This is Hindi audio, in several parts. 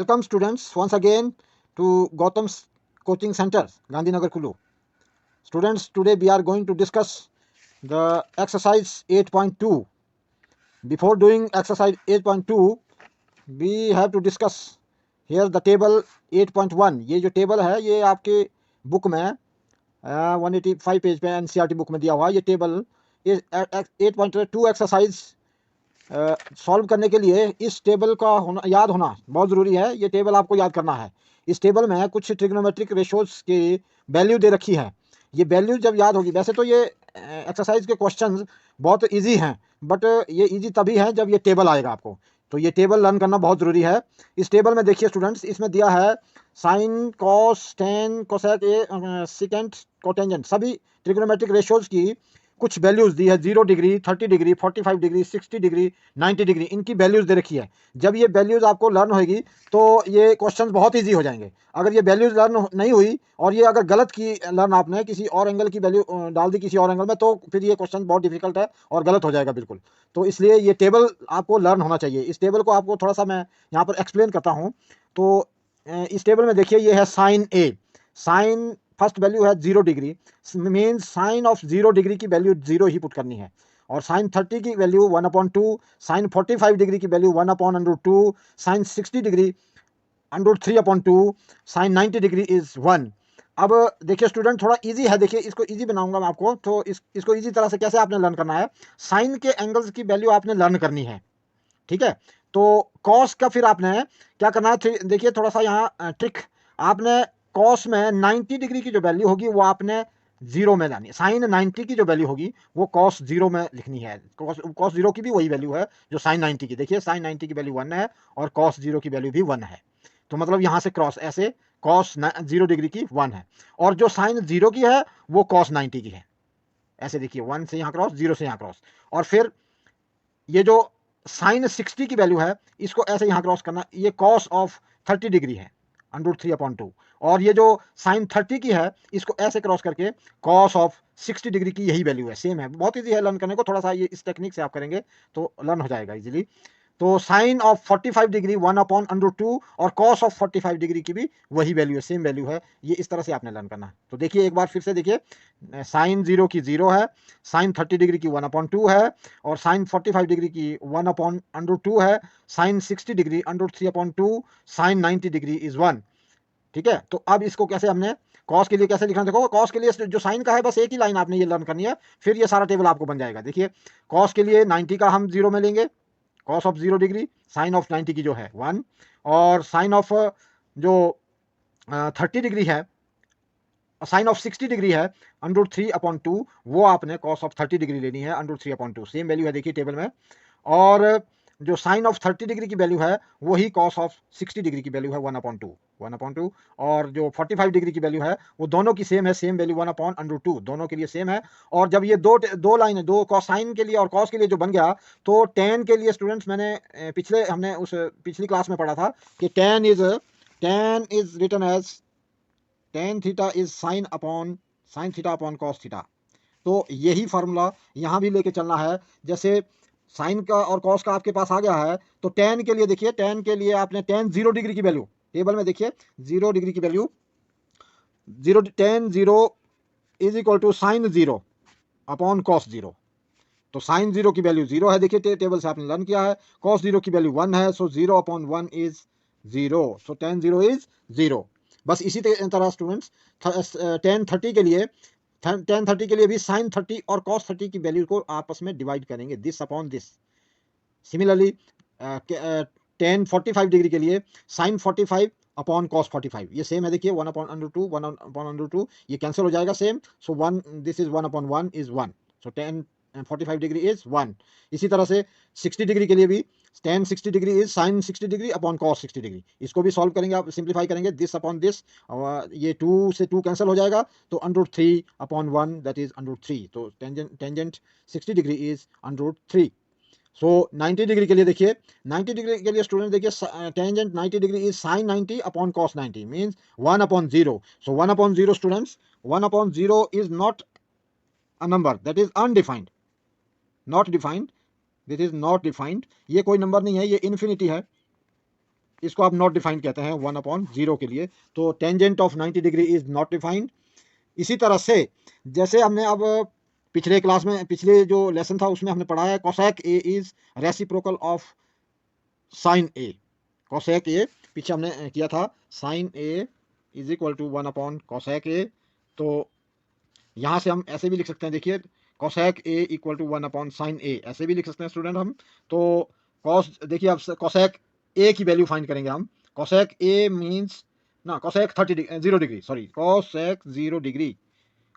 Welcome students once again to Gautam's coaching center, Gandhinagar Kulu. Students, today we are going to discuss the exercise 8.2. Before doing exercise 8.2, we have to discuss here the table 8.1. ये जो टेबल है ये आपके बुक में 185 पेज पे एनसीईआरटी बुक में दिया हुआ है। ये टेबल 8.2 एक्सरसाइज सॉल्व करने के लिए इस टेबल का याद होना बहुत ज़रूरी है। ये टेबल आपको याद करना है। इस टेबल में कुछ ट्रिग्नोमेट्रिक रेशोज की वैल्यू दे रखी है। ये वैल्यू जब याद होगी, वैसे तो ये एक्सरसाइज के क्वेश्चंस बहुत इजी हैं, बट ये इजी तभी है जब ये टेबल आएगा आपको। तो ये टेबल लर्न करना बहुत ज़रूरी है। इस टेबल में देखिए स्टूडेंट्स, इसमें दिया है sine, cos, tan, cosec, secant, cotangent, सभी ट्रिग्नोमेट्रिक रेशोज की कुछ वैल्यूज दी है। 0 degree, 30 degree, 45 degree, 60 degree, 90 degree, इनकी वैल्यूज दे रखी है। जब ये वैल्यूज आपको लर्न होगी तो ये क्वेश्चंस बहुत इजी हो जाएंगे। अगर ये वैल्यूज लर्न नहीं हुई और ये अगर गलत की लर्न आपने किसी और एंगल की वैल्यू डाल दी किसी और एंगल में, तो फिर ये क्वेश्चन बहुत डिफिकल्ट है और गलत हो जाएगा बिल्कुल। तो इसलिए ये टेबल आपको लर्न होना चाहिए। इस टेबल को आपको थोड़ा सा मैं यहाँ पर एक्सप्लेन करता हूँ। तो इस टेबल में देखिए, ये है sine A. Sine first value है 0 degree, mean sine of 0 degree की वैल्यू 0 ही पुट करनी है। और साइन 30 की वैल्यू 1/2, साइन 45 डिग्री की value 1/√2, sine 60 degree √3/2, sine 90 degree is 1। अब देखिए स्टूडेंट, थोड़ा इजी है। देखिए इसको इजी बनाऊंगा मैं आपको। तो इसको इजी तरह से कैसे आपने लर्न करना है, साइन के एंगल्स की वैल्यू आपने लर्न करनी है, ठीक है। तो कॉस का फिर आपने क्या करना है, देखिए थोड़ा सा यहाँ ट्रिक। आपने कॉस में 90 डिग्री की जो वैल्यू होगी वो आपने 0 में लानी है। साइन 90 की जो वैल्यू होगी वो कॉस 0 में लिखनी है। कॉस 0 की भी वही वैल्यू है जो साइन 90 की। देखिए साइन 90 की वैल्यू 1 है और कॉस 0 की वैल्यू भी 1 है। तो मतलब यहाँ से क्रॉस ऐसे कॉस 0 डिग्री की 1 है, और जो साइन 0 की है वो कॉस 90 की है। ऐसे देखिए 1 से यहाँ क्रॉस, 0 से यहाँ क्रॉस, और फिर ये जो साइन 60 की वैल्यू है इसको ऐसे यहाँ क्रॉस करना। ये कॉस ऑफ 30 डिग्री है √3/2, और ये जो साइन 30 की है इसको ऐसे क्रॉस करके कॉस ऑफ 60 डिग्री की यही वैल्यू है। सेम है, बहुत इजी है लर्न करने को। थोड़ा सा ये इस टेक्निक से आप करेंगे तो लर्न हो जाएगा इजीली। तो साइन ऑफ 45 डिग्री 1/√2 और कॉस ऑफ 45 डिग्री की भी वही वैल्यू है, सेम वैल्यू है। ये इस तरह से आपने लर्न करना है। तो देखिए एक बार फिर से देखिए, साइन 0 की 0 है, साइन 30 डिग्री की 1/2 है, और साइन 45 डिग्री की 1/√2 है, sine 60 degree √3/2, sine 90 degree is 1, ठीक है। तो अब इसको कैसे हमने कॉस के लिए कैसे लिखना, देखो कॉस के लिए जो साइन का है बस एक ही लाइन आपने ये लर्न करनी है, फिर ये सारा टेबल आपको बन जाएगा। देखिए कॉस के लिए 90 का हम 0 में लेंगे, cos of 0 degree, sine of 90 की जो है 1, और साइन ऑफ जो 30 डिग्री है, साइन ऑफ 60 डिग्री है √3/2, वो आपने कॉस ऑफ 30 डिग्री लेनी है √3/2, सेम वैल्यू है देखिए टेबल में। और जो साइन ऑफ 30 डिग्री की वैल्यू है वही कॉस ऑफ 60 डिग्री की वैल्यू है 1/2, और जो 45 डिग्री की वैल्यू है वो दोनों की सेम है, सेम वैल्यू 1/√2, दोनों के लिए सेम है। और जब ये दो लाइन है, दो कॉसाइन के लिए और कॉस के लिए जो बन गया, तो टेन के लिए स्टूडेंट्स मैंने हमने उस पिछली क्लास में पढ़ा था कि tan is written as tan theta is sine theta upon cos theta. तो यही फार्मूला यहाँ भी लेके चलना है। जैसे साइन का और कॉस का आपके पास आ गया है, तो टेन के लिए देखिए, टेन के लिए आपने टेन 0 डिग्री की वैल्यू टेबल में देखिए, 0 डिग्री की value tan 0 is equal to sine 0 upon cos 0। तो साइन 0 की वैल्यू 0 है, देखिए टेबल से आपने लर्न किया है। कॉस 0 की वैल्यू 1 है, सो 0/1 इज 0, सो टेन 0 इज 0। बस इसी तरह स्टूडेंट्स टेन 30 के लिए भी साइन 30 और कॉस 30 की वैल्यू को आपस में डिवाइड करेंगे, this upon this. Similarly ten 45 degree के लिए साइन 45 अपॉन कॉस 45, ये सेम है देखिए 1/√2 ये कैंसिल हो जाएगा same, so 1 this is 1/1 is 1, so ten 45 degree is 1। इसी तरह से 60 डिग्री के लिए भी ten 60 degree is sine 60 degree upon cos 60 degree. इसको भी सॉल्व करेंगे, आप सिंप्लीफाई करेंगे, दिस अपॉन दिस, ये 2 से 2 कैंसिल हो जाएगा, तो √3/1 दैट इज √3, तो tangent 60 degree is √3। So 90 degree के लिए देखिए, 90 डिग्री के लिए स्टूडेंट देखिए tangent 90 degree is sine 90 upon cos 90, means 1/0। So 1/0 students, 1/0 is not a number, that is undefined, not defined, this is not defined. ये कोई नंबर नहीं है, ये इन्फिनिटी है, इसको आप नॉट डिफाइंड कहते हैं 1/0 के लिए। तो tangent of 90 degree is not defined. इसी तरह से जैसे हमने अब पिछले क्लास में, पिछले जो लेसन था उसमें हमने पढ़ा है cosec A is reciprocal of sine A. Cosec A पीछे हमने किया था, sine A is equal to 1/कोसेक ए। तो यहाँ से हम ऐसे भी लिख सकते हैं, देखिए कोसेक ए इक्वल टू 1/साइन ए, ऐसे भी लिख सकते हैं स्टूडेंट हम। तो कॉस, देखिए अब कोसेक ए की वैल्यू फाइंड करेंगे हम। कोसेक ए मीन्स ना, cosec 0 degree, sorry, cosec 0 degree,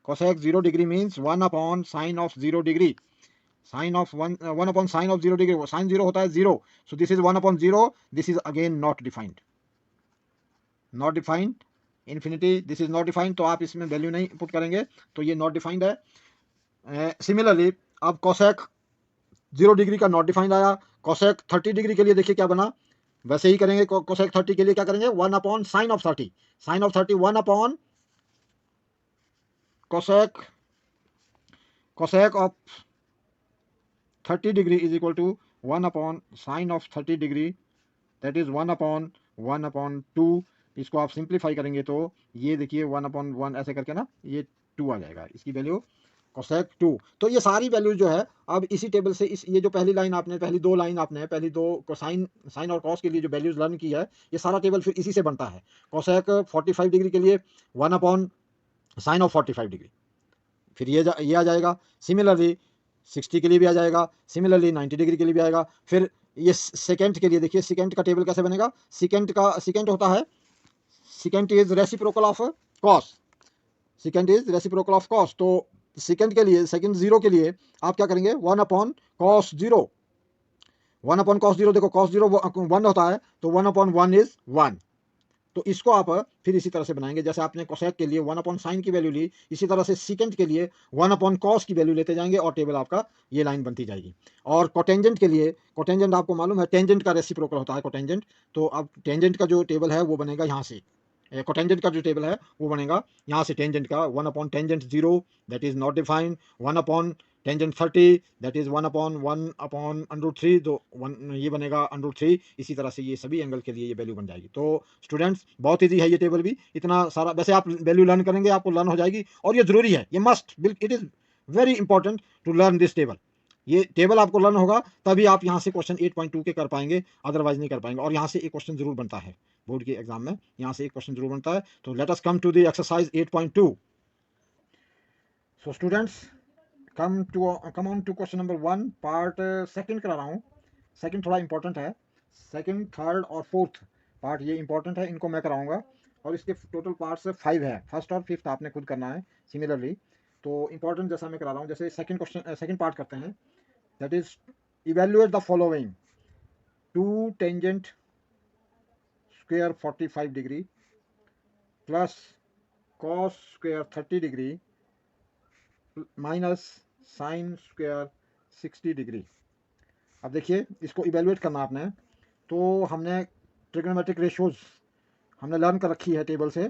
cosec 0 degree means 1/साइन ऑफ 0 डिग्री। साइन ऑफ 1/साइन ऑफ 0 डिग्री, साइन 0 होता है 0, so this is 1/0। This is again not defined, not defined infinity, this is not defined, तो आप इसमें वैल्यू नहीं पुट करेंगे, तो ये नॉट डिफाइंड है। सिमिलरली अब कोसेक 0 डिग्री का नॉट डिफाइंड आया। कोसेक 30 डिग्री के लिए देखिए क्या बना, वैसे ही करेंगे। कोसेक 30 के लिए क्या करेंगे, 1/साइन of 30, sine of 30 1/ cosec, cosec of 30 degree is equal to 1/साइन ऑफ 30 डिग्री, दैट इज 1/1/2। इसको आप सिंप्लीफाई करेंगे तो ये देखिए 1/1 ऐसे करके ना ये 2 आ जाएगा, इसकी वैल्यू कोसेक 2। तो ये सारी वैल्यू जो है अब इसी टेबल से, इस ये जो पहली लाइन आपने, पहली दो लाइन आपने, पहली दो कोसाइन, साइन और कॉस के लिए जो वैल्यूज लर्न की है, ये सारा टेबल फिर इसी से बनता है। कोसेक 45 डिग्री के लिए 1/साइन ऑफ 45 डिग्री, फिर ये आ जाएगा। सिमिलरली 60 के लिए भी आ जाएगा, सिमिलरली 90 डिग्री के लिए भी आएगा। फिर ये सेकेंड के लिए देखिए, सेकेंड का टेबल कैसे बनेगा। सेकेंड होता है, second is reciprocal of cos, second is reciprocal of cos. तो सेकेंड के लिए, सेकेंड 0 के लिए आप क्या करेंगे, 1/cos 0, 1/cos 0, देखो cos 0 1 होता है, तो 1/1 इज 1। तो इसको आप फिर इसी तरह से बनाएंगे, जैसे आपने कोसेक के लिए 1/साइन की वैल्यू ली, इसी तरह से सेकेंड के लिए 1/कॉस की वैल्यू लेते जाएंगे और टेबल आपका ये लाइन बनती जाएगी। और कोटेंजेंट के लिए, कोटेंजेंट आपको मालूम है टेंजेंट का रेसिप्रोकल होता है कोटेंजेंट, तो अब टेंजेंट का जो टेबल है वो बनेगा यहाँ से, कोटेंजेंट का जो टेबल है वो बनेगा यहाँ से, टेंजेंट का 1/टेंजेंट 0 दैट इज नॉट डिफाइंड, 1/टेंजेंट 30 दैट इज 1/1/√3, तो ये बनेगा √3। इसी तरह से ये सभी एंगल के लिए ये वैल्यू बन जाएगी। तो स्टूडेंट्स बहुत ईजी है ये टेबल भी, इतना सारा वैसे आप वैल्यू लर्न करेंगे आपको लर्न हो जाएगी, और ये जरूरी है, ये must, it is very important to learn this table. ये टेबल आपको लर्न होगा तभी आप यहाँ से क्वेश्चन 8.2 के कर पाएंगे, अदरवाइज नहीं कर पाएंगे। और यहाँ से एक क्वेश्चन जरूर बनता है बोर्ड के एग्जाम में, यहाँ से एक क्वेश्चन जरूर बनता है। तो let us come to the exercise 8.2। So students come on to question number 1, part second करा रहा हूँ। सेकंड थोड़ा इंपॉर्टेंट है, सेकंड, थर्ड और फोर्थ पार्ट ये इंपॉर्टेंट है, इनको मैं कराऊंगा। और इसके टोटल पार्ट्स 5 है, फर्स्ट और फिफ्थ आपने खुद करना है सिमिलरली। तो इंपॉर्टेंट जैसा मैं करा रहा हूँ, जैसे सेकंड क्वेश्चन, सेकंड पार्ट करते हैं, that is evaluate the following, 2 tangent square 45 degree plus cos square 30 degree minus sine square 60 degree. अब देखिए इसको इवेल्युएट करना आपने, तो हमने ट्रिग्नोमेट्रिक रेशियोज हमने लर्न कर रखी है टेबल से,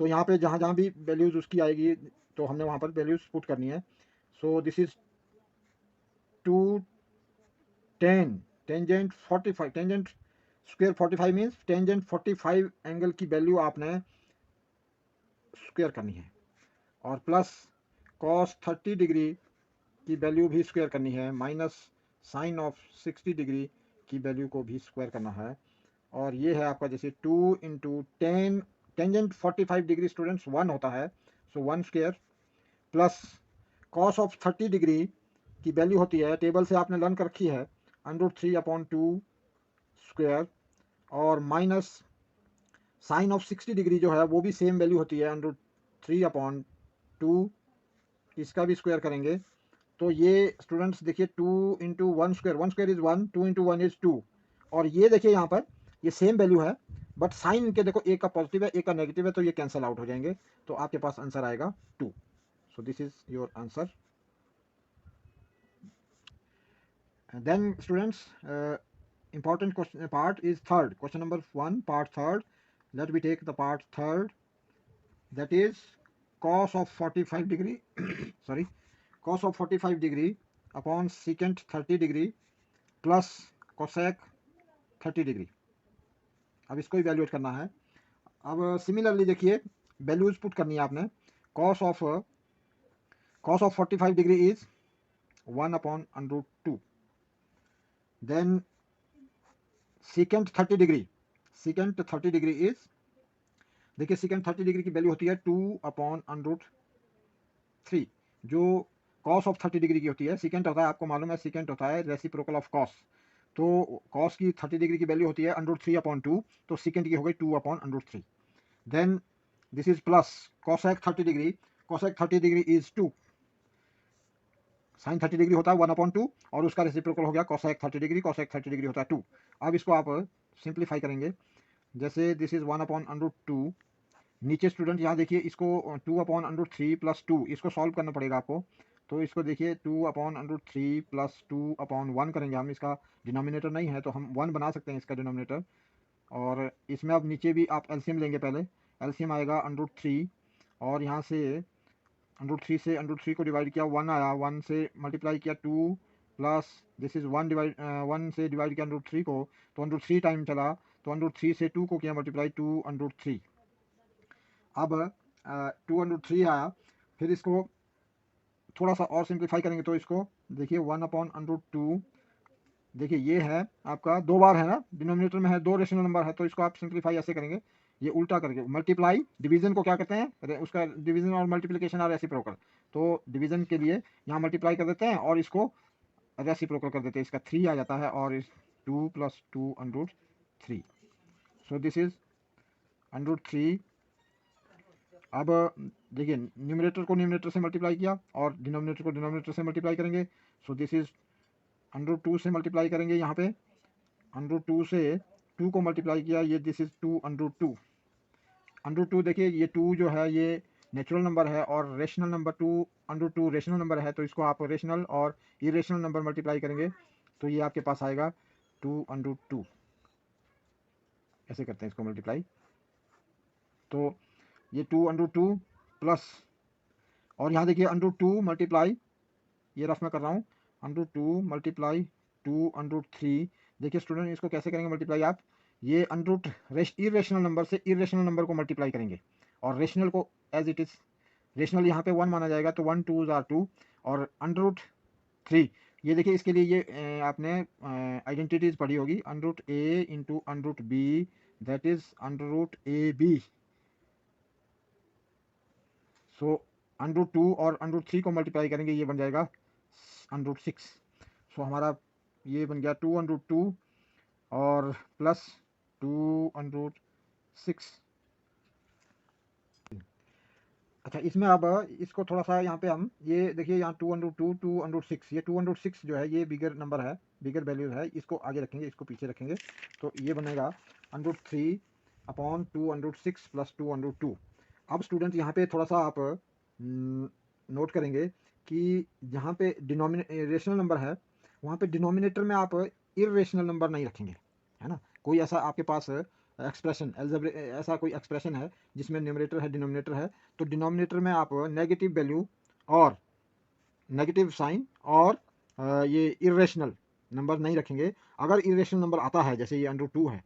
तो यहाँ पे जहाँ जहाँ भी वैल्यूज उसकी आएगी तो हमने वहाँ पर वैल्यूज पुट करनी है। सो this is 2 tangent 45, tangent square 45 means tangent 45 angle की वैल्यू आपने स्क्वायर करनी है, और प्लस कॉस 30 डिग्री की वैल्यू भी स्क्वायर करनी है, माइनस साइन ऑफ 60 डिग्री की वैल्यू को भी स्क्वायर करना है। और ये है आपका जैसे 2 इंटू 10, टेंजेंट 45 डिग्री स्टूडेंट्स 1 होता है, सो 1 square, plus cos of 30 degree की वैल्यू होती है, टेबल से आपने लर्न कर रखी है, √3/2 स्क्वायर, और माइनस साइन ऑफ 60 डिग्री जो है वो भी सेम वैल्यू होती है, √3/2, इसका भी स्क्वायर करेंगे। तो ये स्टूडेंट्स देखिए 2 into 1 square, 1 square is 1, 2 into 1 is 2, और ये देखिए यहाँ पर ये सेम वैल्यू है, बट साइन के देखो एक का पॉजिटिव है एक का नेगेटिव है, तो ये कैंसिल आउट हो जाएंगे, तो आपके पास आंसर आएगा 2। So this is your answer. Then students important question part is third, question number 1 part third. Let me take the part third, that is cos of 45 degree sorry, cos of 45 degree upon secant 30 degree plus cosec 30 degree। अब इसको इवैल्यूएट करना है। अब सिमिलरली देखिए वैल्यूज पुट करनी है आपने। Cos of 45 degree is 1/√2। Then second 30 degree is, देखिए सेकेंड 30 डिग्री की वैल्यू होती है 2/√3, जो कॉस ऑफ 30 डिग्री की होती है। सेकेंड होता है, आपको मालूम है सेकेंड होता है रेसिप्रोकल ऑफ कॉस। तो कॉस की 30 डिग्री की वैल्यू होती है √3/2, तो सेकेंड की हो गई 2/√3। Then this is plus cosec 30 degree, cosec 30 degree is 2, sine 30 degree होता है 1/2 और उसका रेसिप्रोकल हो गया कॉसेक 30 डिग्री, कॉसेक 30 डिग्री होता है 2। अब इसको आप सिंप्लीफाई करेंगे, जैसे दिस इज 1/√2। नीचे स्टूडेंट यहाँ देखिए इसको 2/√3 + 2 इसको सॉल्व करना पड़ेगा आपको। तो इसको देखिए 2/√3 + 2/1 करेंगे हम। इसका डिनोमिनेटर नहीं है तो हम 1 बना सकते हैं इसका डिनोमिनेटर। और इसमें अब नीचे भी आप एलसीएम लेंगे, पहले एलसीएम आएगा √3 और यहाँ से √3 से √3 को डिवाइड किया 1 आया, 1 से मल्टीप्लाई किया 2 प्लस दिस इज 1 से डिवाइड किया √3 को तो √3 टाइम चला, तो √3 से 2 को किया मल्टीप्लाई 2/3। अब 2/3 आया, फिर इसको थोड़ा सा और सिंप्लीफाई करेंगे तो इसको देखिए 1/√2। देखिए ये है आपका 2 बार है ना, डिनोमिनेटर में है 2 रेशनल नंबर है, तो इसको आप सिंप्लीफाई ऐसे करेंगे, ये उल्टा करके मल्टीप्लाई, डिवीजन को क्या कहते हैं, उसका डिवीजन और मल्टीप्लिकेशन आर रेसिप्रोकल। तो डिवीजन के लिए यहाँ मल्टीप्लाई कर देते हैं और इसको रेसिप्रोकल कर देते हैं, इसका 3 आ जाता है और इस 2 + 2/3। सो दिस इज √3। अब देखिए न्यूमरेटर को न्यूमरेटर से मल्टीप्लाई किया और डिनोमिनेटर को डिनोमिनेटर से मल्टीप्लाई करेंगे। सो दिस इज √2 से मल्टीप्लाई करेंगे, यहाँ पे √2 से 2 को मल्टीप्लाई किया, ये दिस इज 2/2। √2 देखिए ये 2 जो है ये नेचुरल नंबर है और रेशनल नंबर 2/2 रेशनल नंबर है, तो इसको आप रेशनल और इरेशनल नंबर मल्टीप्लाई करेंगे तो ये आपके पास आएगा 2/2। ऐसे करते हैं इसको मल्टीप्लाई, तो ये 2/2 प्लस, और यहाँ देखिए √2 मल्टीप्लाई, ये रफ में कर रहा हूँ, √2 मल्टीप्लाई 2/3। देखिए स्टूडेंट इसको कैसे करेंगे मल्टीप्लाई आप, ये इरेशनल नंबर से इरेशनल नंबर को मल्टीप्लाई करेंगे और रेशनल को एज इट इज, रेशनल यहाँ पे 1 माना जाएगा तो 1 2 आर 2 और √3। ये देखिए इसके लिए ये आपने आइडेंटिटीज पढ़ी होगी, √a into √b that is √ab। सो √2 और √3 को मल्टीप्लाई करेंगे, ये बन जाएगा √6। सो हमारा ये बन गया 2/2 और प्लस 2/6। अच्छा इसमें अब इसको थोड़ा सा यहाँ पे हम ये देखिए यहाँ 2/2 2/6, ये 2/6 जो है ये बिगर नंबर है, बिगर वैल्यू है, इसको आगे रखेंगे इसको पीछे रखेंगे तो ये बनेगा √3/2/6 + 2/2। अब स्टूडेंट यहाँ पे थोड़ा सा आप नोट करेंगे कि जहाँ पे रेशनल नंबर है वहाँ पे डिनोमिनेटर में आप इरेशनल नंबर नहीं रखेंगे, है ना। कोई ऐसा आपके पास एक्सप्रेशन ऐसा कोई एक्सप्रेशन है जिसमें न्यूमरेटर है डिनोमिनेटर है, तो डिनोमिनेटर में आप नेगेटिव वैल्यू और नेगेटिव साइन और ये इरेशनल नंबर नहीं रखेंगे। अगर इरेशनल नंबर आता है जैसे ये √2 है,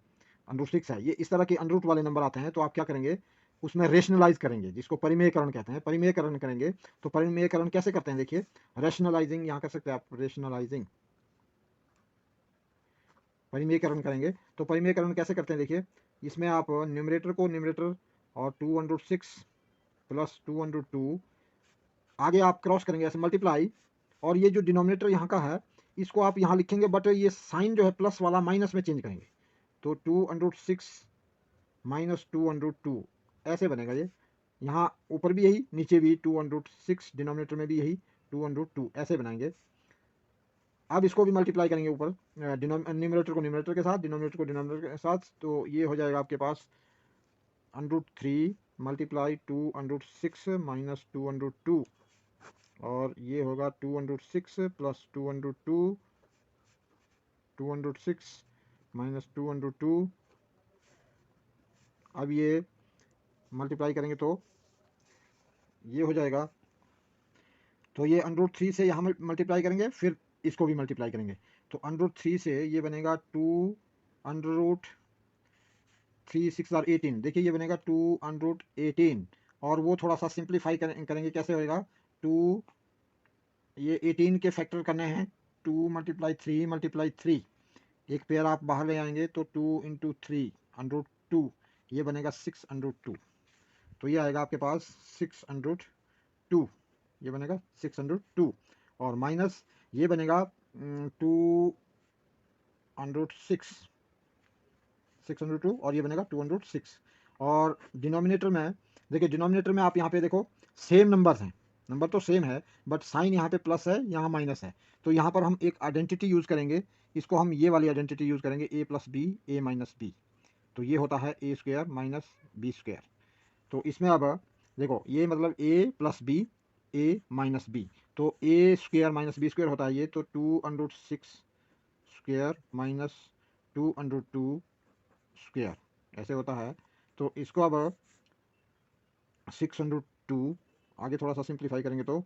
√6 है, ये इस तरह के √ वाले नंबर आते हैं तो आप क्या करेंगे उसमें रेशनलाइज करेंगे, जिसको परिमेयकरण कहते हैं, परिमेयकरण करेंगे। तो परिमेयकरण कैसे करते हैं देखिए, रेशनलाइजिंग यहाँ कर सकते हैं आप, रेशनलाइजिंग परिमेयकरण करेंगे। तो परिमेयकरण कैसे करते हैं देखिए, इसमें आप न्यूमरेटर को न्यूमरेटर और 2/6 + 2/2 आगे आप क्रॉस करेंगे ऐसे मल्टीप्लाई, और ये जो डिनोमिनेटर यहाँ का है इसको आप यहाँ लिखेंगे, बट ये साइन जो है प्लस वाला माइनस में चेंज करेंगे, तो 2/6 - 2/2 ऐसे बनेगा। ये यहाँ ऊपर भी यही, नीचे भी 2/6, डिनोमिनेटर में भी यही 2/2 ऐसे बनाएंगे। अब इसको भी मल्टीप्लाई करेंगे ऊपर, न्यूमरेटर को न्यूमरेटर के साथ, डिनोमिनेटर को डिनोमिनेटर के साथ, तो ये हो जाएगा आपके पास √3 मल्टीप्लाई 2/6 - 2/2 और ये होगा 2/6 + 2/2, 2/6 - 2/2। अब ये मल्टीप्लाई करेंगे तो ये हो जाएगा, तो ये √3 से यहाँ मल्टीप्लाई करेंगे, फिर इसको भी मल्टीप्लाई करेंगे, तो √3 से ये बनेगा 2 √, 3 6 आर 18, देखिए ये बनेगा 218, और वो थोड़ा सा सिंप्लीफाई करेंगे, कैसे होएगा, 2, ये 18 के फैक्टर करने हैं, 2 × 3 × 3, एक पेयर आप बाहर ले आएंगे तो 2 × 3 √2, ये बनेगा 6√2, तो ये आएगा आपके पास 6√2, ये बनेगा 602, और माइनस ये बनेगा 602, और ये बनेगा 206, और डिनोमिनेटर में देखिए, डिनोमिनेटर में आप यहाँ पे देखो सेम नंबर हैं, नंबर तो सेम है, बट साइन यहाँ पे प्लस है, यहाँ माइनस है, तो यहाँ पर हम एक आइडेंटिटी यूज़ करेंगे, इसको हम ये वाली आइडेंटिटी यूज़ करेंगे, a + b a - b, तो ये होता है a² - b²। तो इसमें अब देखो, ये मतलब a + b a - b, तो a² - b² होता है ये, तो 2√6² - 2√2² ऐसे होता है। तो इसको अब 602 आगे थोड़ा सा सिंप्लीफाई करेंगे तो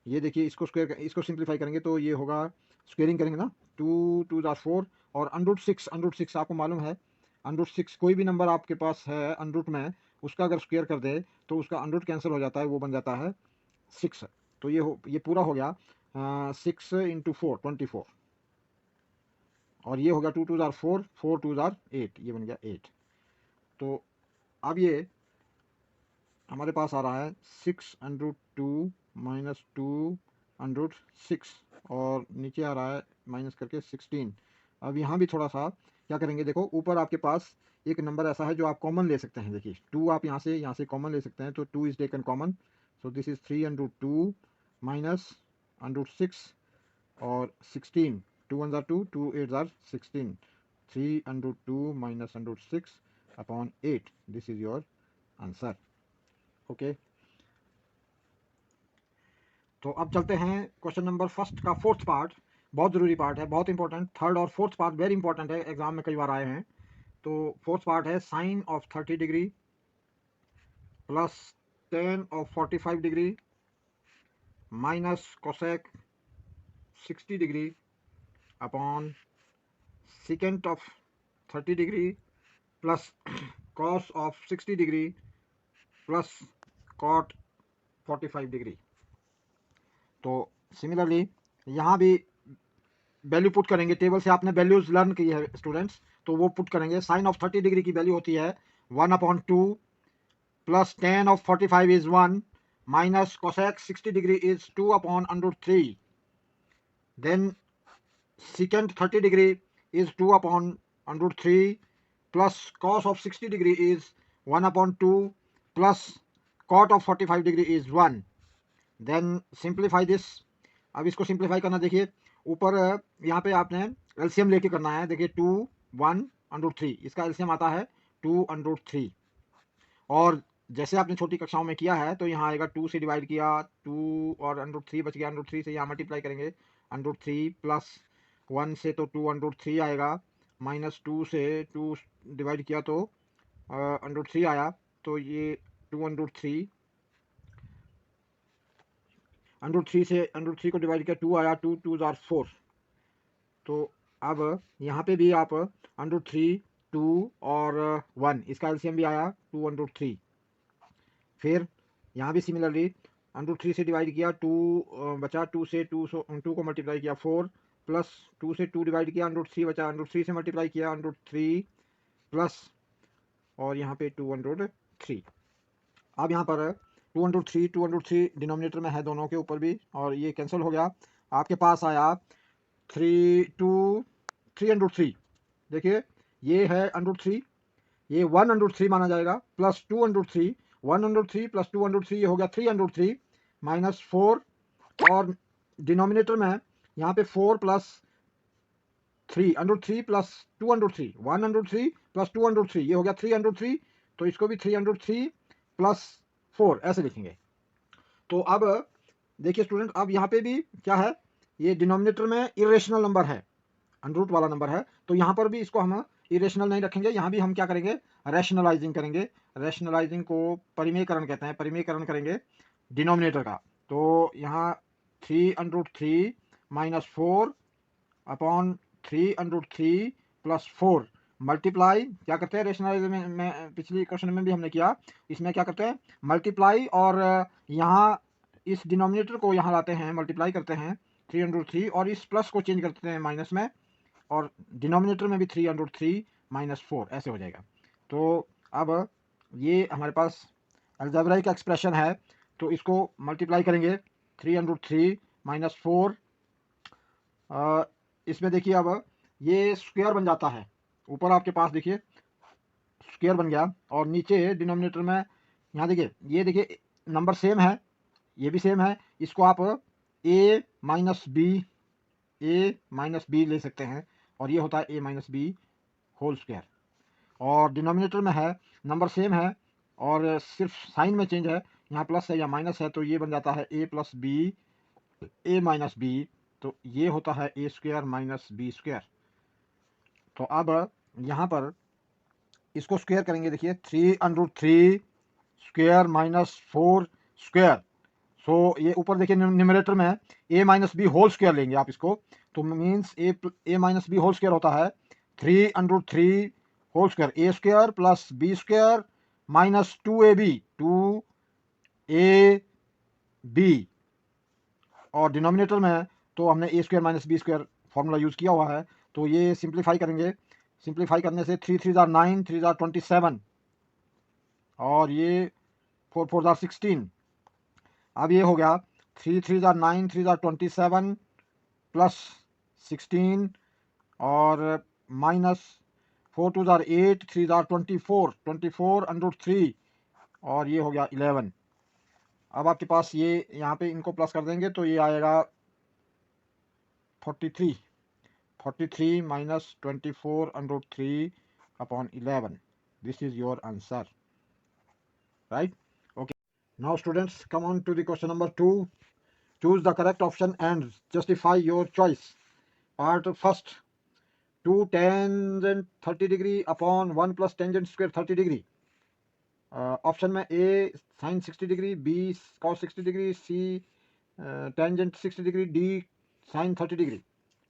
ये देखिए, इसको सिंप्लीफाई करेंगे तो ये होगा, स्क्वेयरिंग करेंगे ना, 2 2 * 4, और √6 आपको मालूम है, √6 कोई भी नंबर आपके पास है अनरूट में, उसका अगर स्क्वेयर कर दे तो उसका अनरूट कैंसिल हो जाता है, वो बन जाता है 6। तो ये पूरा हो गया 6 × 4 24, और ये हो गया 2 2 * 4 4 2 * 8, ये बन गया 8। तो अब ये हमारे पास आ रहा है 6√2 - 2√6, और नीचे आ रहा है माइनस करके 16। अब यहाँ भी थोड़ा सा क्या करेंगे, देखो ऊपर आपके पास एक नंबर ऐसा है जो आप कॉमन ले सकते हैं, देखिए 2 आप यहाँ से कॉमन ले सकते हैं, तो 2 is taken common, so this is 3√2 minus √6, और 16, 2 1 * 2 2 8 * 16, 3√2 minus √6 upon 8, this is your answer. Okay, तो अब चलते हैं क्वेश्चन नंबर फर्स्ट का फोर्थ पार्ट, बहुत ज़रूरी पार्ट है, बहुत इंपॉर्टेंट, थर्ड और फोर्थ पार्ट वेरी इंपॉर्टेंट है, एग्जाम में कई बार आए हैं। तो फोर्थ पार्ट है sine of 30 degree plus tan of 45 degree minus cosec 60 degree upon second of 30 degree plus cos of 60 degree plus cot 45 degree. तो सिमिलरली यहाँ भी वैल्यू पुट करेंगे, टेबल से आपने वैल्यूज लर्न की है स्टूडेंट्स, तो वो पुट करेंगे। साइन ऑफ 30 डिग्री की वैल्यू होती है 1/2 plus tan of 45 is 1 minus cosec 60 degree is 2/√3, then secant 30 degree is 2/√3 plus cos of 60 degree is 1/2 plus cot of 45 degree is 1, then simplify this। अब इसको सिंप्लीफाई करना, देखिए ऊपर यहाँ पे आपने एलसीएम लेके करना है, देखिए 2 1/3, इसका एलसीएम आता है 2/3, और जैसे आपने छोटी कक्षाओं में किया है तो यहाँ आएगा 2 से डिवाइड किया 2 और √3 बच गया, √3 से यहाँ मल्टीप्लाई करेंगे, √3 प्लस 1 से तो 2/3 आएगा, माइनस 2 से 2 डिवाइड किया तो √3 आया, तो ये 2/3, √3 से √3 को डिवाइड किया 2 आया, 2 2 * 4। तो अब यहाँ पे भी आप √3 2 और 1, इसका एलसीएम भी आया 2/3। फिर यहाँ भी सिमिलरली √3 से डिवाइड किया 2 बचा, 2 से 2 को मल्टीप्लाई किया 4 प्लस 2 से 2 डिवाइड किया √3 बचा, √3 से मल्टीप्लाई किया √3 प्लस, और यहाँ पे 2/3। अब यहाँ पर 2/3 डिनोमिनेटर में है दोनों के ऊपर भी, और ये कैंसिल हो गया, आपके पास आया 3/3। देखिए ये है √3, ये 1/3 माना जाएगा, प्लस 2/3, 1/3 प्लस 2/3 ये हो गया 3/3 माइनस 4, और डिनोमिनेटर में यहाँ पे 4 प्लस 3/3 प्लस 2/3, 1/3 प्लस 2/3 ये हो गया 3/3, तो इसको भी 3/3 प्लस 4 ऐसे लिखेंगे। तो अब देखिए स्टूडेंट, अब यहाँ पे भी क्या है, ये डिनोमिनेटर में इरेशनल नंबर है, अनरूट वाला नंबर है, तो यहाँ पर भी इसको हम इरेशनल नहीं रखेंगे, यहाँ भी हम क्या करेंगे, रैशनलाइजिंग करेंगे। रैशनलाइजिंग को परिमेयकरण कहते हैं, परिमेयकरण करेंगे डिनोमिनेटर का। तो यहाँ 3/3 माइनस 4 अपॉन 3/3 प्लस 4, मल्टीप्लाई क्या करते हैं रेशनलाइज में पिछली क्वेश्चन में भी हमने किया, इसमें क्या करते हैं मल्टीप्लाई, और यहाँ इस डिनोमिनेटर को यहाँ लाते हैं, मल्टीप्लाई करते हैं 3/3 और इस प्लस को चेंज करते हैं माइनस में, और डिनोमिनेटर में भी 3/3 -4 ऐसे हो जाएगा। तो अब ये हमारे पास अलजेब्राइक एक्सप्रेशन है, तो इसको मल्टीप्लाई करेंगे 3/3 -4, इसमें देखिए अब ये स्क्वायर बन जाता है, ऊपर आपके पास देखिए स्क्वायर बन गया, और नीचे डिनोमिनेटर में यहाँ देखिए, ये देखिए नंबर सेम है, ये भी सेम है, इसको आप a माइनस बी ले सकते हैं, और ये होता है a minus B whole square, और डिनोमिनेटर में है नंबर सेम है और सिर्फ साइन में चेंज है, यहाँ प्लस है या माइनस है, तो ये बन जाता है a plus B a minus B, तो ये होता है a square minus B square. तो अब यहाँ पर इसको स्क्वायर करेंगे, देखिए 3/3 स्क्वायर -4 स्क्वायर, सो ये ऊपर देखिए न्यूमरेटर में a minus B whole square लेंगे आप इसको, तो means a minus B whole square होता है 3/3 whole square a square plus b square minus 2ab, और डिनोमिनेटर में तो हमने a square minus B square formula use किया हुआ है, तो ये सिंप्लीफाई करेंगे, सिंप्लीफाई करने से 3 3 9 3 27, और ये 4 4 16, अब ये हो गया 3 3 9 3 27 प्लस 16 और माइनस 4 2 8 3 24 24/3, और ये हो गया 11। अब आपके पास ये यहाँ पे इनको प्लस कर देंगे तो ये आएगा 43 minus 24/3 upon 11, this is your answer, right? Okay, now students come on to the question number 2, choose the correct option and justify your choice. Part first, 2 tangent 30 degree upon 1 plus tangent square 30 degree. Option में A sin 60 degree, B cos 60 degree, C tangent 60 degree, D sin 30 degree.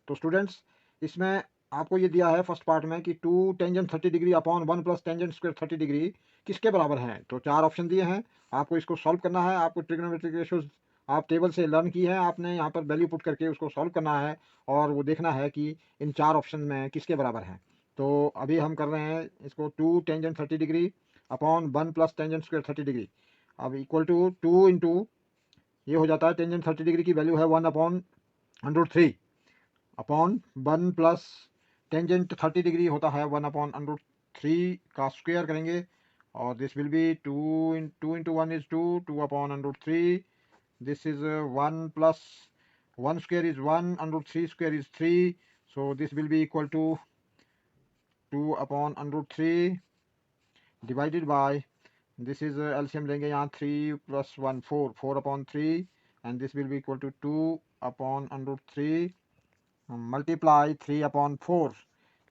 तो स्टूडेंट्स इसमें आपको ये दिया है फर्स्ट पार्ट में कि 2 tangent 30 degree upon 1 plus tangent square 30 degree किसके बराबर हैं, तो 4 ऑप्शन दिए हैं, आपको इसको सॉल्व करना है, आपको ट्रिग्नोमेट्रिक रेशियोज आप टेबल से लर्न की है आपने, यहाँ पर वैल्यू पुट करके उसको सॉल्व करना है और वो देखना है कि इन 4 ऑप्शन में किसके बराबर हैं। तो अभी हम कर रहे हैं इसको 2 tangent 30 degree upon 1 plus tangent square 30 degree, अब इक्वल टू 2 इंटू ये हो जाता है टेंजेंट 30 डिग्री की वैल्यू है 1/√3 अपॉन 1 प्लस टेंजेंट 30 डिग्री होता है 1/√3 का स्क्वायर करेंगे, और this will be 2 into 1 is 2, 2/√3, this is 1 plus 1 square is 1/√3 square is 3, so this will be equal to 2/√3 divided by, this is LCM लेंगे यहाँ 3 plus 1 4, 4/3, and this will be equal to 2/√3 multiply 3/4,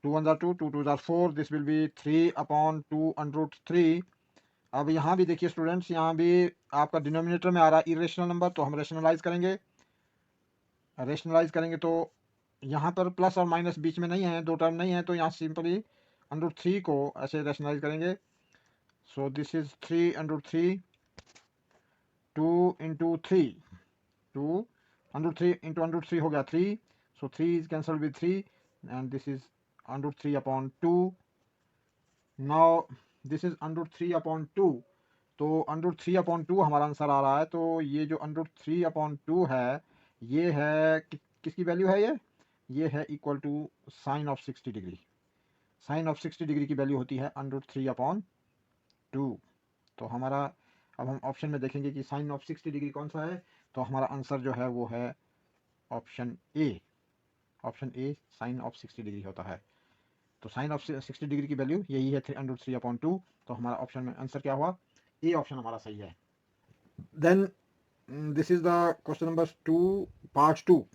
2 1 2, 2 2 4, this will be 3/2√3। अब यहाँ भी देखिए स्टूडेंट्स, यहाँ भी आपका डिनोमिनेटर में आ रहा है इरेशनल नंबर, तो हम रेशनलाइज करेंगे तो यहाँ पर प्लस और माइनस बीच में नहीं है, दो टर्म नहीं है, तो यहाँ सिंपली √3 को ऐसे रेशनलाइज करेंगे, सो दिस इज 3/3, 2 इंटू 3, 2 √3 इंटू √3 हो गया 3, so 3 is cancelled with 3 and this is √3/2, now this is √3/2, तो √3/2 हमारा आंसर आ रहा है, तो ये जो √3/2 है ये है किसकी वैल्यू है, ये है equal to sine of 60 degree, sine of 60 degree की वैल्यू होती है √3/2, तो हमारा अब हम ऑप्शन में देखेंगे कि साइन ऑफ 60 डिग्री कौन सा है, तो हमारा आंसर जो है वो है option A sine of 60 degree होता है, तो साइन ऑफ 60 डिग्री की वैल्यू यही है 3/3/2, तो हमारा ऑप्शन में आंसर क्या हुआ, ए ऑप्शन हमारा सही है। Then this is the question number 2 part 2,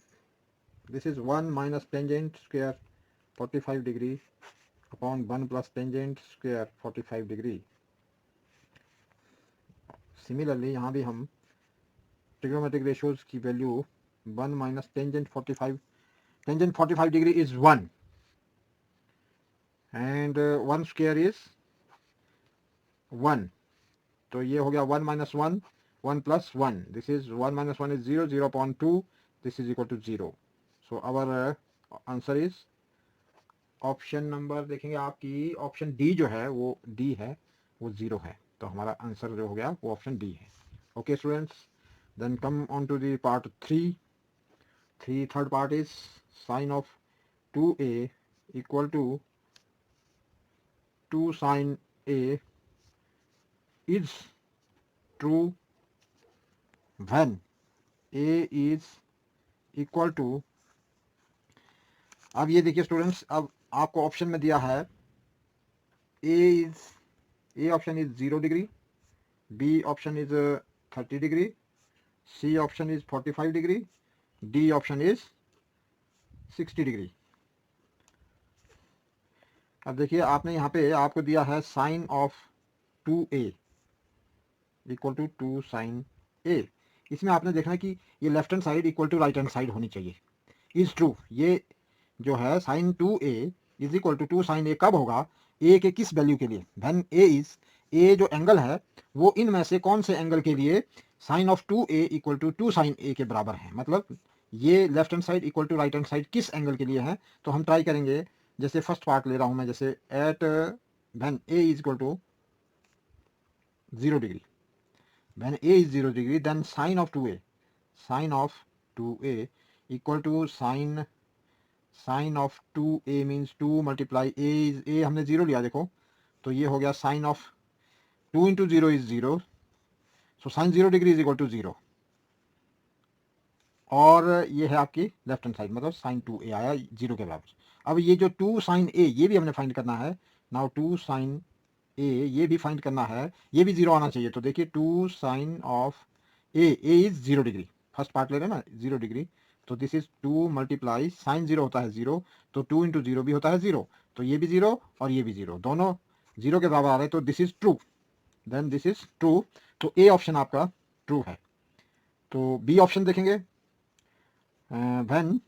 this is 1 minus tangent square 45 degree upon 1 plus tangent square 45 degree. Similarly यहाँ भी हम ट्रिग्नोमेट्रिक रेशियोज की value 1 minus tangent 45 degree is 1, and 1 square is 1, तो ये हो गया 1 minus 1, 1 plus 1, this is 1 minus 1 is 0, 0/2, this is equal to 0. So our answer is option number, देखेंगे आपकी ऑप्शन डी जो है वो डी है, वो 0 है, तो हमारा आंसर जो हो गया वो ऑप्शन डी है. Okay students, then come on to the part 3. Third part is sine of 2a equal to 2 sin a is true when a is equal to, अब ये देखिए स्टूडेंट्स, अब आपको ऑप्शन में दिया है A option is 0 degree, B option is 30 degree, C option is 45 degree, D option is 60 degree. अब देखिए आपने यहाँ पे आपको दिया है sine of 2a equal to 2 sine a. इसमें आपने देखना है कि ये left hand side equal to right hand side होनी चाहिए. इज ट्रू, ये जो है sine 2a is equal to 2 sine a कब होगा, a के किस वैल्यू के लिए, व्हेन a इज, a जो एंगल है वो इनमें से कौन से एंगल के लिए sine of 2a equal to 2 sine a के बराबर है. मतलब ये left hand side equal to right hand side किस एंगल के लिए है. तो हम ट्राई करेंगे, जैसे फर्स्ट पार्ट ले रहा हूं मैं, जैसे at when a is equal to 0 degree, when a is 0 degree, then sine of 2a equal to sine of 2a means 2 multiply a is, a हमने 0 लिया देखो, तो ये हो गया sine of 2 into 0 is 0, so sine 0 degree is equal to 0. और ये है आपकी लेफ्ट हैंड साइड, मतलब sin 2a आया 0 के बराबर. अब ये जो 2 sin a ये भी हमने फाइंड करना है. नाउ 2 sin a ये भी फाइंड करना है, ये भी 0 आना चाहिए. तो देखिए 2 sine of a is 0 degree, first part ले रहे हैं ना 0 डिग्री, तो दिस इज 2 मल्टीप्लाई साइन 0 होता है 0, तो 2 इंटू 0 भी होता है 0, तो ये भी 0 और ये भी 0, दोनों 0 के बराबर आ रहे हैं, तो this is true, then this is true. तो ए ऑप्शन आपका ट्रू है. तो बी ऑप्शन देखेंगे, व्हेन,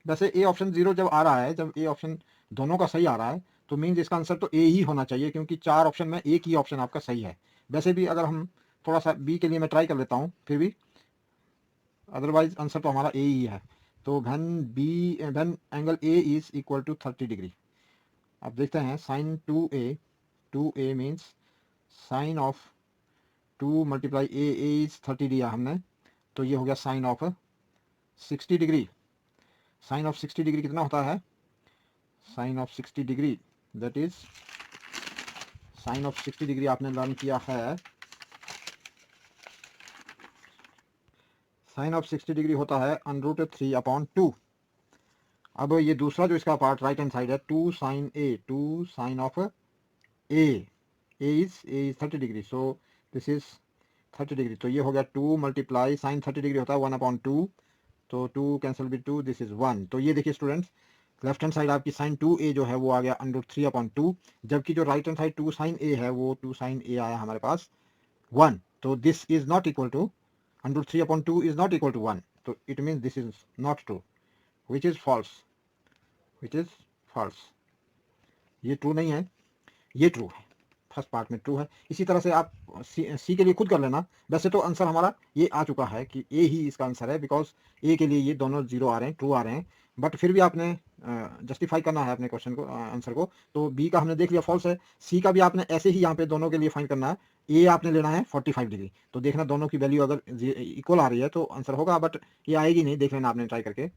वैसे ए ऑप्शन 0 जब आ रहा है, जब ए ऑप्शन दोनों का सही आ रहा है, तो मीन्स इसका आंसर तो ए ही होना चाहिए, क्योंकि 4 ऑप्शन में एक ही ऑप्शन आपका सही है. वैसे भी अगर हम थोड़ा सा बी के लिए मैं ट्राई कर लेता हूँ फिर भी, अदरवाइज आंसर तो हमारा ए ही है. तो when angle A is equal to 30 degree, अब देखते हैं sine 2a means sine of 2 multiply A is 30 दिया हमने, तो ये हो गया sine of 60 degree. Sine of 60 degree कितना होता है, sine of 60 degree, that is sine of 60 degree आपने लर्न किया है, साइन ऑफ 60 डिग्री होता है √3/2. अब ये दूसरा जो इसका पार्ट राइट हैंड साइड है, 2 sine of A is 30 degree, so this is 30 degree, तो ये हो गया 2 मल्टीप्लाई साइन 30 डिग्री होता है 1/2, तो 2 कैंसिल विद 2, दिस इज 1. तो ये देखिए स्टूडेंट्स, लेफ्ट हैंड साइड आपकी साइन 2a जो है वो आ गया √3/2, जबकि जो right hand side 2 sine a है वो 2 साइन a आया हमारे पास 1. तो this is not equal to √3/2 is not equal to 1, तो it means this is not true, which is false. ये ट्रू नहीं है, ये ट्रू है, फर्स्ट पार्ट में ट्रू है. इसी तरह से आप सी के लिए खुद कर लेना. वैसे तो आंसर हमारा ये आ चुका है कि ए ही इसका आंसर है, बिकॉज ए के लिए ये दोनों 0 आ रहे हैं, ट्रू आ रहे हैं, बट फिर भी आपने जस्टिफाई करना है अपने क्वेश्चन को, आंसर को. तो बी का हमने देख लिया फॉल्स है, सी का भी आपने ऐसे ही यहाँ पे दोनों के लिए फाइंड करना है. ए आपने लेना है 45 डिग्री, तो देखना दोनों की वैल्यू अगर इक्वल आ रही है तो आंसर होगा, बट ये आएगी नहीं, देख लेना आपने ट्राई करके.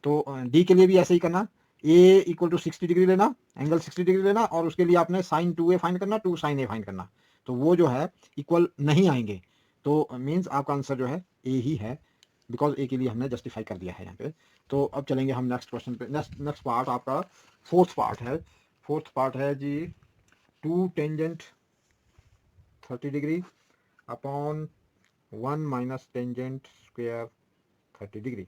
तो डी के लिए भी ऐसे ही करना, ए इक्वल टू 60 डिग्री लेना, एंगल 60 डिग्री लेना, और उसके लिए आपने साइन 2a फाइंड करना, 2 साइन a फाइंड करना, तो वो जो है इक्वल नहीं आएंगे, तो मीन्स आपका आंसर जो है ए ही है, बिकॉज ए के लिए हमने जस्टिफाई कर दिया है यहाँ पे. तो अब चलेंगे हम नेक्स्ट क्वेश्चन पे. नेक्स्ट पार्ट आपका फोर्थ पार्ट है जी, 2 tangent 30 degree upon 1 minus tangent square 30 degree,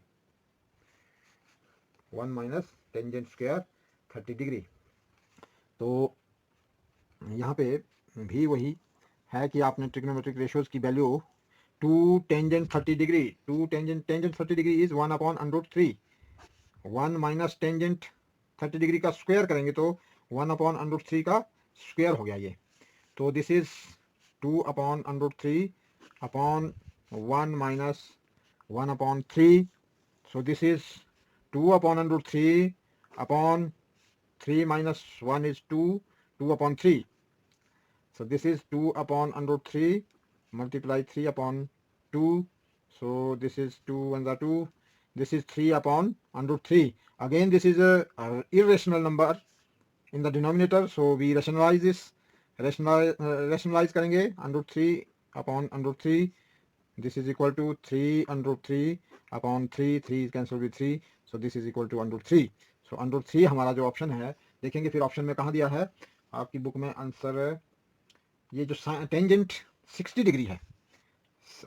1 minus tangent square 30 degree. तो यहाँ पे भी वही है कि आपने ट्रिग्नोमेट्रिक रेशियोज की value 2 tangent 30 degree, 2 tangent 30 degree is 1/√3, 1 minus tangent 30 degree का स्क्वायर करेंगे तो 1/√3 का स्क्वायर हो गया ये। तो this is 2/√3 upon 1 minus 1/3। So this is 2/√3 upon 3 minus 1 is 2, 2/3. So this is 2/√3 multiply 3/2. So this is 2 and the 2. This is 3/√3. Again this is a irrational number in the denominator. So we rationalize this. Rationalize करेंगे √3/√3. This is equal to 3/3 upon 3, 3 is cancel with 3, so this is equal to √3. So √3 हमारा जो ऑप्शन है, देखेंगे फिर ऑप्शन में कहाँ दिया है आपकी बुक में आंसर, ये जो टेंजेंट 60 डिग्री है,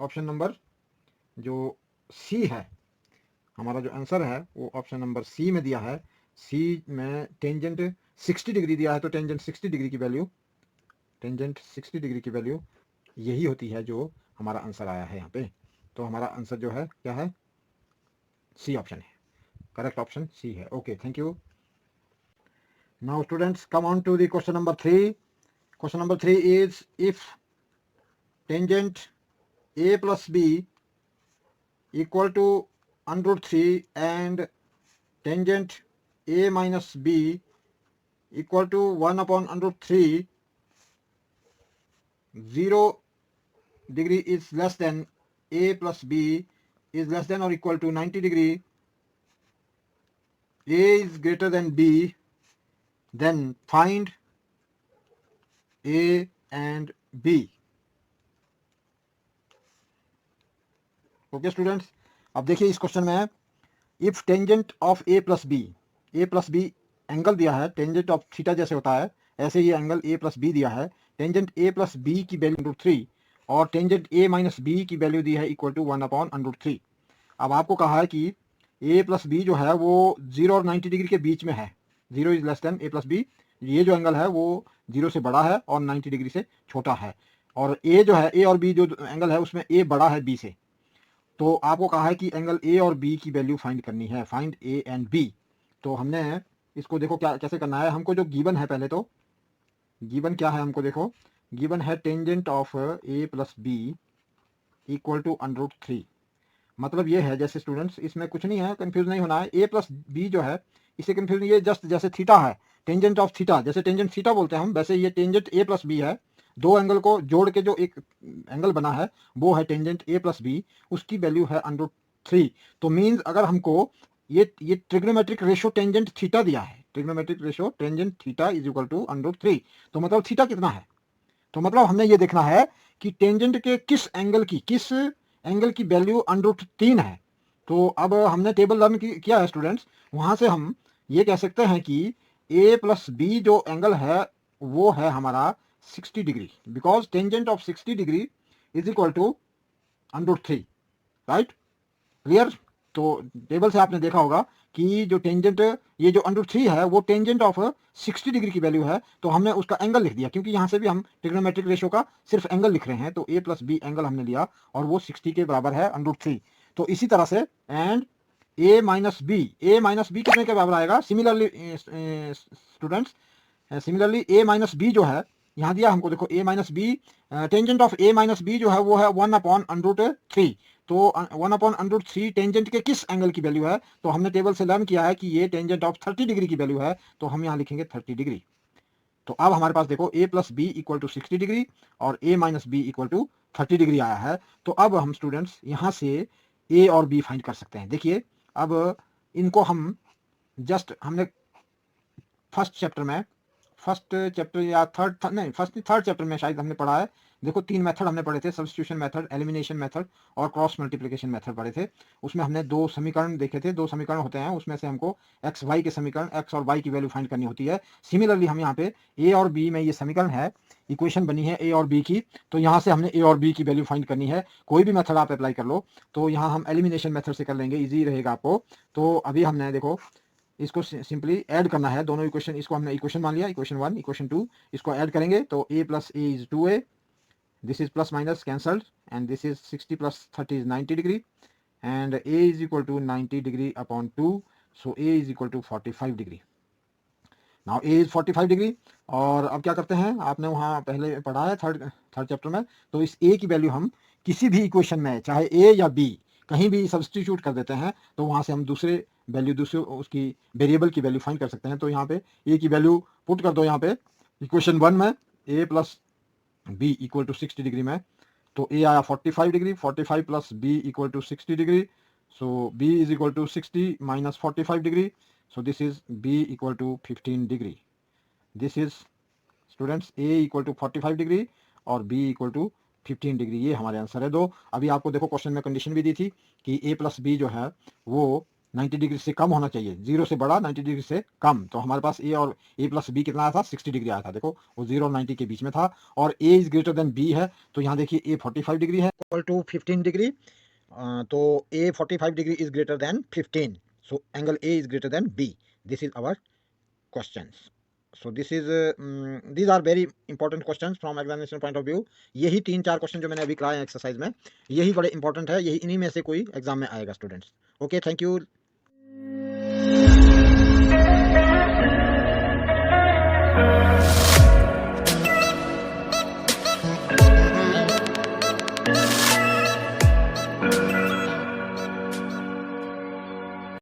ऑप्शन नंबर जो सी है, हमारा जो आंसर है वो ऑप्शन नंबर सी में दिया है। सी में टेंजेंट 60 डिग्री दिया है, तो टेंजेंट 60 डिग्री की वैल्यू, टेंजेंट 60 डिग्री की वैल्यू यही होती है जो हमारा आंसर आया है यहाँ पे। तो हमारा आंसर जो है क्या है, सी ऑप्शन है, करेक्ट ऑप्शन सी है। Okay, thank you. Now students come on to the question number 3। Question number 3 is if tangent a plus b equal to √3 and tangent a minus b equal to 1/√3, 0 degree is less than a plus b is less than or equal to 90 degree, a is greater than b, then find a and b। Okay students, अब देखिए इस क्वेश्चन में if tangent of a plus B angle दिया है, टेंजेंट ऑफ थीटा जैसे होता है ऐसे ही एंगल a प्लस बी दिया है, टेंजेंट a प्लस बी की वैल्यू √3 और टेंजेंट a माइनस बी की वैल्यू दी है इक्वल टू 1/√3। अब आपको कहा है कि a प्लस बी जो है वो 0 और 90 डिग्री के बीच में है, 0 is less than a plus B, ये जो एंगल है वो 0 से बड़ा है और 90 डिग्री से छोटा है, और a जो है, a और b जो एंगल है उसमें a बड़ा है b से। तो आपको कहा है कि एंगल ए और बी की वैल्यू फाइंड करनी है, फाइंड ए एंड बी। तो हमने इसको देखो क्या कैसे करना है, हमको जो गिवन है, पहले तो गिवन क्या है हमको देखो, गिवन है tangent of A plus B equal to √3। मतलब ये है, जैसे स्टूडेंट्स इसमें कुछ नहीं है, कंफ्यूज नहीं होना है, ए प्लस बी जो है इसे कंफ्यूज, ये जस्ट जैसे थीटा है, टेंजेंट ऑफ थीटा, जैसे टेंजेंट थीटा बोलते हैं हम, वैसे ये टेंजेंट ए प्लस बी है, दो एंगल को जोड़ के जो एक एंगल बना है वो है टेंजेंट ए प्लस बी, उसकी वैल्यू है √3। तो मीन्स अगर हमको ये ट्रिग्नोमेट्रिक रेशो टेंजेंट थीटा दिया है, trigonometric ratio tangent theta is equal to √3, तो मतलब थीटा कितना है, तो मतलब हमने ये देखना है कि टेंजेंट के किस एंगल की वैल्यू √3 है। तो अब हमने टेबल लर्न किया है स्टूडेंट्स, वहां से हम ये कह सकते हैं कि a प्लस बी जो एंगल है वो है हमारा 60 degree, because tangent of 60 degree is equal to √3, right, clear. तो टेबल से आपने देखा होगा कि जो टेंजेंट, ये जो √3 है वो टेंजेंट ऑफ 60 डिग्री की वैल्यू है, तो हमने उसका एंगल लिख दिया, क्योंकि यहाँ से भी हम ट्रिग्नोमेट्रिक रेशो का सिर्फ एंगल लिख रहे हैं, तो a प्लस बी एंगल हमने लिया और वो 60 के बराबर है √3। तो इसी तरह से एंड a माइनस बी कितने के बराबर आएगा, similarly students, similarly a minus B जो है यहाँ दिया हमको, देखो a minus B, tangent of a minus B जो है वो है 1/√3। तो 1/√3 टेंजेंट के किस एंगल की वैल्यू है, तो हमने टेबल से लर्न किया है कि ये टेंजेंट ऑफ 30 डिग्री की वैल्यू है, तो हम यहाँ लिखेंगे 30 डिग्री। तो अब हमारे पास देखो a plus B equal to 60 degree और a minus B equal to 30 degree आया है। तो अब हम स्टूडेंट्स यहाँ से a और b फाइंड कर सकते हैं। देखिए अब इनको हम जस्ट, हमने फर्स्ट चैप्टर या थर्ड चैप्टर में शायद हमने पढ़ा है, देखो 3 मेथड हमने पढ़े थे, सब्स्टिट्यूशन मेथड, एलिमिनेशन मेथड और क्रॉस मल्टीप्लिकेशन मेथड पढ़े थे। उसमें हमने 2 समीकरण देखे थे, 2 समीकरण होते हैं, उसमें से हमको एक्स वाई के समीकरण, एक्स और वाई की वैल्यू फाइंड करनी होती है। सिमिलरली हम यहाँ पे ए और बी में ये समीकरण है, इक्वेशन बनी है ए और बी की, तो यहाँ से हमने ए और बी की वैल्यू फाइंड करनी है। कोई भी मेथड आप अप्लाई कर लो, तो यहाँ हम एलिमिनेशन मेथड से कर लेंगे, ईजी रहेगा आपको। तो अभी हमने देखो इसको सिंपली ऐड करना है, दोनों इक्वेशन, इसको हमने इक्वेशन मान लिया, इक्वेशन 1 इक्वेशन 2, इसको ऐड करेंगे तो a plus a is 2a, this is plus minus cancelled, and this is 60 plus 30 is 90 degree, and a is equal to 90 degree upon 2, so a is equal to 45 degree. Now A is 45 degree. और अब क्या करते हैं, आपने वहाँ पहले पढ़ा है थर्ड चैप्टर में, तो इस ए की वैल्यू हम किसी भी इक्वेशन में चाहे ए या बी कहीं भी सब्सटीट्यूट कर देते हैं, तो वहाँ से हम दूसरे उसकी वेरिएबल की वैल्यू फाइंड कर सकते हैं। तो यहाँ पे ए की वैल्यू पुट कर दो यहाँ पे इक्वेशन 1 में, A plus B equal to 60 degree में, तो ए आया 45 degree, 45 plus B equal to 60 degree, so B is equal to 60 minus 45 degree, so this is b equal to 15 degree. This is students a equal to 45 degree और b equal to 15 डिग्री। ये हमारे आंसर है दो। अभी आपको देखो क्वेश्चन में कंडीशन भी दी थी कि a प्लस बी जो है वो 90 डिग्री से कम होना चाहिए, 0 से बड़ा 90 डिग्री से कम। तो हमारे पास a और a प्लस बी कितना आया था, 60 डिग्री आया था। देखो वो 0 और 90 के बीच में था, और a is greater than b है, तो यहाँ देखिए a 45 डिग्री है इक्वल टू 15 डिग्री, तो a 45 degree is greater than 15, so angle A is greater than B. This is our questions. So this is these are very important questions from examination point of view. यही 3-4 क्वेश्चन जो मैंने अभी कराए एक्सरसाइज में, यही बड़े इंपॉर्टेंट है, यही इन्हीं में से कोई एग्जाम में आएगा स्टूडेंट्स। Okay, thank you.